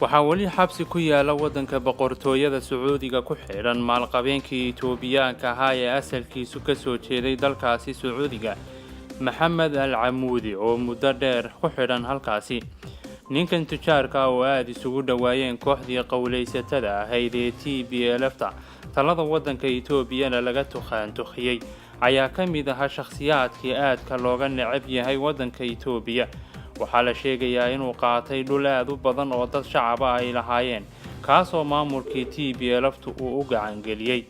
waxaa weli xabsi ku yaala waddanka boqortooyada Sacuudiga ku xidhan maalqabeenkii Itoobiyaanka ahaa ee asalkiisu ka soo jeeday dalkaasi Sacuudiga Maxamed Al-Camuudi oo muddo dheer ku xidhan halkaasi. ninkan tujaarka oo aad isugu dhawaayeen kooxdii qowleysatada ahayd ee TPLF-ta talada waddanka Itoobiyana laga tuqaantuqiyay ayaa ka mid ahaa shakhsiyaadkii aadka looga necab yahay waddanka Itoobiya. waxaa la sheegayaa inuu qaatay dhul aad u badan oo dad shacab ah ay lahaayeen kaasoo maamulkii TPLF-tu uu u gacan geliyay.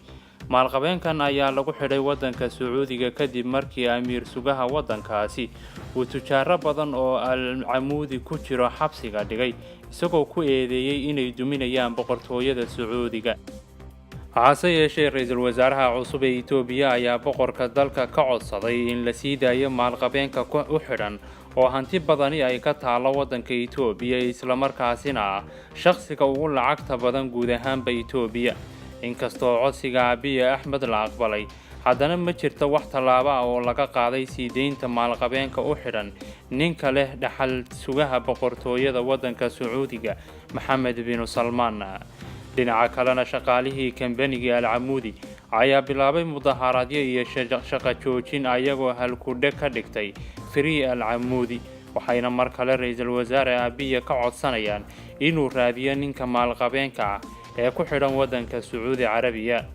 maalqabeenkan ayaa lagu xidhay waddanka Sacuudiga kadib markii amiir sugaha waddankaasi uu tujaaro badan oo Al-Camuudi ku jiro xabsiga dhigay isagoo ku eedeeyay inay duminayaan boqortooyada Sacuudiga. hase yeeshee ra'iisul wasaaraha cusub ee Itoobiya ayaa boqorka dalka ka codsaday in la sii daayo maalqabeenka u xidhan oo hanti badani ay ka taalo waddanka Itoobiya isla markaasina ah shakhsiga ugu lacagta badan guud ahaanba Itoobiya. inkastoo codsiga Abiy Ahmed la aqbalay haddana ma jirto wax tallaabo ah oo laga qaaday sii deynta maalqabeenka u xidhan ninka leh dhaxal sugaha boqortooyada waddanka Sacuudiga Maxamed bin Salmaan. dhinaca kalena shaqaalihii kambaniga Al-Camuudi ayaa bilaabay mudaharaadyo iyo shaqo joojin ayagoo halkudheg ka dhigtay Free Al-Camuudi waxayna mar kale ra'iisul wasaare Abiy ka codsanayaan inuu raadiyo ninka maalqabeenka ah ee ku xidhan waddanka Sacuudi Carabiya.